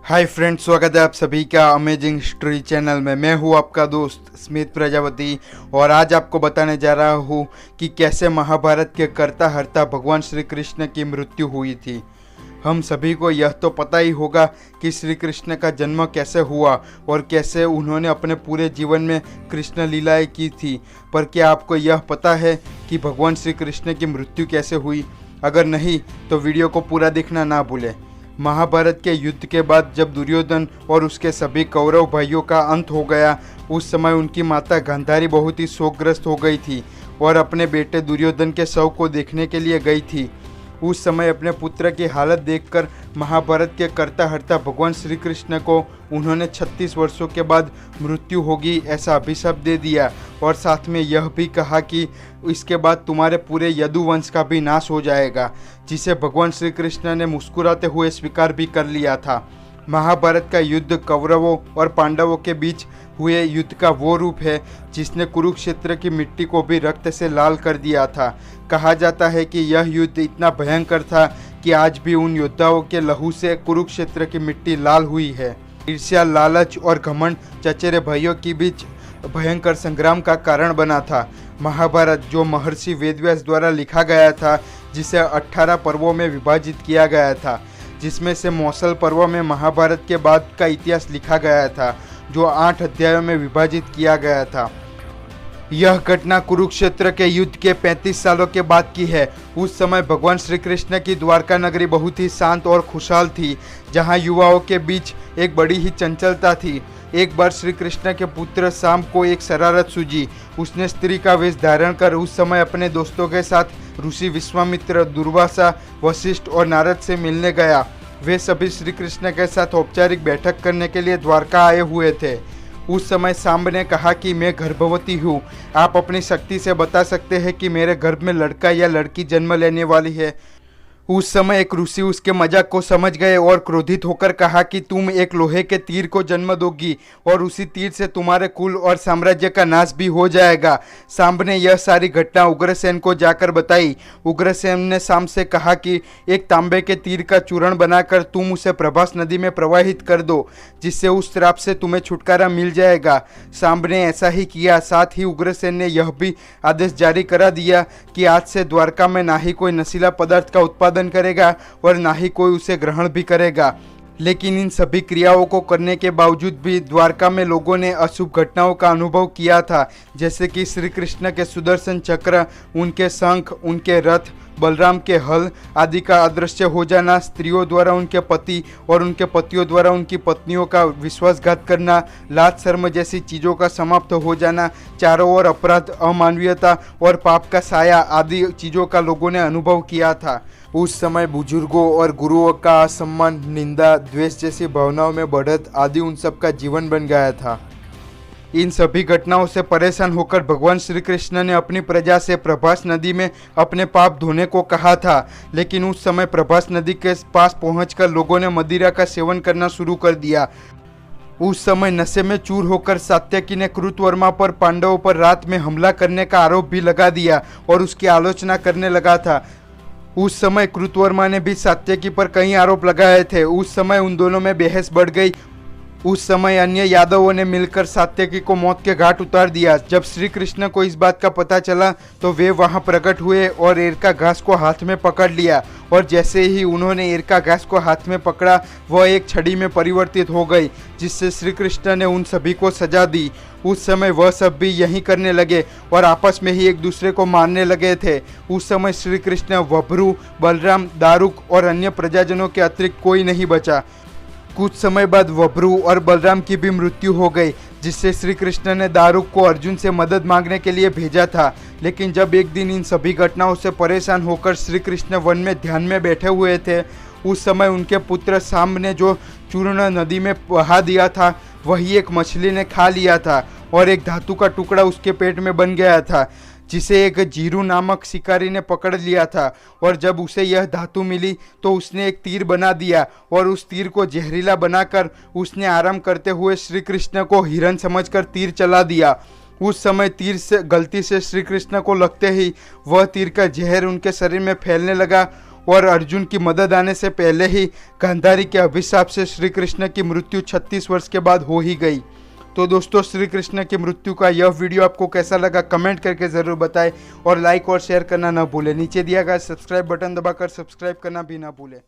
Hi friends, स्वागत है आप सभी का अमेजिंग स्टोरी चैनल में। मैं हूँ आपका दोस्त स्मित प्रजापति और आज आपको बताने जा रहा हूँ कि कैसे महाभारत के कर्ता हर्ता भगवान श्री कृष्ण की मृत्यु हुई थी। हम सभी को यह तो पता ही होगा कि श्री कृष्ण का जन्म कैसे हुआ और कैसे उन्होंने अपने पूरे जीवन में कृष्ण लीलाएं की थी, पर क्या आपको यह पता है कि भगवान श्री कृष्ण की मृत्यु कैसे हुई? अगर नहीं तो वीडियो को पूरा देखना ना भूलें। महाभारत के युद्ध के बाद जब दुर्योधन और उसके सभी कौरव भाइयों का अंत हो गया, उस समय उनकी माता गांधारी बहुत ही शोकग्रस्त हो गई थी और अपने बेटे दुर्योधन के शव को देखने के लिए गई थी। उस समय अपने पुत्र की हालत देखकर महाभारत के कर्ता हर्ता भगवान श्री कृष्ण को उन्होंने 36 वर्षों के बाद मृत्यु होगी ऐसा अभिशाप दे दिया और साथ में यह भी कहा कि इसके बाद तुम्हारे पूरे यदुवंश का भी नाश हो जाएगा, जिसे भगवान श्री कृष्ण ने मुस्कुराते हुए स्वीकार भी कर लिया था। महाभारत का युद्ध कौरवों और पांडवों के बीच हुए युद्ध का वो रूप है जिसने कुरुक्षेत्र की मिट्टी को भी रक्त से लाल कर दिया था। कहा जाता है कि यह युद्ध इतना भयंकर था कि आज भी उन योद्धाओं के लहू से कुरुक्षेत्र की मिट्टी लाल हुई है। ईर्ष्या, लालच और घमंड चचेरे भाइयों के बीच भयंकर संग्राम का कारण बना था। महाभारत, जो महर्षि वेदव्यास द्वारा लिखा गया था, जिसे 18 पर्वों में विभाजित किया गया था, जिसमें से मौसल पर्व में महाभारत के बाद का इतिहास लिखा गया था, जो 8 अध्यायों में विभाजित किया गया था। यह घटना कुरुक्षेत्र के युद्ध के 35 सालों के बाद की है। उस समय भगवान श्री कृष्ण की द्वारका नगरी बहुत ही शांत और खुशहाल थी, जहां युवाओं के बीच एक बड़ी ही चंचलता थी। एक बार श्री कृष्ण के पुत्र शाम को एक शरारत सूझी। उसने स्त्री का वेश धारण कर उस समय अपने दोस्तों के साथ ऋषि विश्वामित्र, दुर्वासा, वशिष्ठ और नारद से मिलने गया। वे सभी श्री कृष्ण के साथ औपचारिक बैठक करने के लिए द्वारका आए हुए थे। उस समय सांब ने कहा कि मैं गर्भवती हूँ, आप अपनी शक्ति से बता सकते हैं कि मेरे गर्भ में लड़का या लड़की जन्म लेने वाली है। उस समय एक ऋषि उसके मजाक को समझ गए और क्रोधित होकर कहा कि तुम एक लोहे के तीर को जन्म दोगी और उसी तीर से तुम्हारे कुल और साम्राज्य का नाश भी हो जाएगा। सांब ने यह सारी घटना उग्रसेन को जाकर बताई। उग्रसेन ने सांब से कहा कि एक तांबे के तीर का चूर्ण बनाकर तुम उसे प्रभास नदी में प्रवाहित कर दो, जिससे उस श्राप से तुम्हें छुटकारा मिल जाएगा। सांब ने ऐसा ही किया। साथ ही उग्रसेन ने यह भी आदेश जारी करा दिया कि आज से द्वारका में ना ही कोई नशीला पदार्थ का उत्पादन करेगा और ना ही कोई उसे ग्रहण भी करेगा। लेकिन इन सभी क्रियाओं को करने के बावजूद भी द्वारका में लोगों ने अशुभ घटनाओं का अनुभव किया था, जैसे कि श्री कृष्ण के सुदर्शन चक्र, उनके शंख, उनके रथ, बलराम के हल आदि का अदृश्य हो जाना, स्त्रियों द्वारा उनके पति और उनके पतियों द्वारा उनकी पत्नियों का विश्वासघात करना, लाज शर्म जैसी चीज़ों का समाप्त हो जाना, चारों ओर अपराध, अमानवीयता और पाप का साया आदि चीज़ों का लोगों ने अनुभव किया था। उस समय बुजुर्गों और गुरुओं का असम्मान, निंदा, द्वेष जैसी भावनाओं में बढ़त आदि उन सब का जीवन बन गया था। इन सभी घटनाओं से परेशान होकर भगवान श्री कृष्ण ने अपनी प्रजा से प्रभास नदी में अपने पाप धोने को कहा था, लेकिन उस समय प्रभास नदी के पास पहुंचकर लोगों ने मदिरा का सेवन करना शुरू कर दिया। उस समय नशे में चूर होकर सात्यकी ने कृतवर्मा पर, पांडवों पर रात में हमला करने का आरोप भी लगा दिया और उसकी आलोचना करने लगा था। उस समय कृतवर्मा ने भी सात्यकी पर कई आरोप लगाए थे। उस समय उन दोनों में बहस बढ़ गई। उस समय अन्य यादवों ने मिलकर सात्यकी को मौत के घाट उतार दिया। जब श्री कृष्ण को इस बात का पता चला तो वे वहां प्रकट हुए और एरका घास को हाथ में पकड़ लिया, और जैसे ही उन्होंने एरका घास को हाथ में पकड़ा, वह एक छड़ी में परिवर्तित हो गई, जिससे श्री कृष्ण ने उन सभी को सजा दी। उस समय वह सब भी यही करने लगे और आपस में ही एक दूसरे को मारने लगे थे। उस समय श्री कृष्ण, वभ्रु, बलराम, दारुक और अन्य प्रजाजनों के अतिरिक्त कोई नहीं बचा। कुछ समय बाद वभ्रु और बलराम की भी मृत्यु हो गई, जिससे श्री कृष्ण ने दारुक को अर्जुन से मदद मांगने के लिए भेजा था। लेकिन जब एक दिन इन सभी घटनाओं से परेशान होकर श्री कृष्ण वन में ध्यान में बैठे हुए थे, उस समय उनके पुत्र सांब ने जो चूर्ण नदी में बहा दिया था, वही एक मछली ने खा लिया था और एक धातु का टुकड़ा उसके पेट में बन गया था, जिसे एक जीरू नामक शिकारी ने पकड़ लिया था। और जब उसे यह धातु मिली तो उसने एक तीर बना दिया और उस तीर को जहरीला बनाकर उसने आराम करते हुए श्री कृष्ण को हिरन समझकर तीर चला दिया। उस समय तीर से गलती से श्री कृष्ण को लगते ही वह तीर का जहर उनके शरीर में फैलने लगा और अर्जुन की मदद आने से पहले ही गांधारी के अभिशाप से श्री कृष्ण की मृत्यु 36 वर्ष के बाद हो ही गई। तो दोस्तों, श्री कृष्ण की मृत्यु का यह वीडियो आपको कैसा लगा कमेंट करके ज़रूर बताएं और लाइक और शेयर करना ना भूलें। नीचे दिया गया सब्सक्राइब बटन दबाकर सब्सक्राइब करना भी ना भूलें।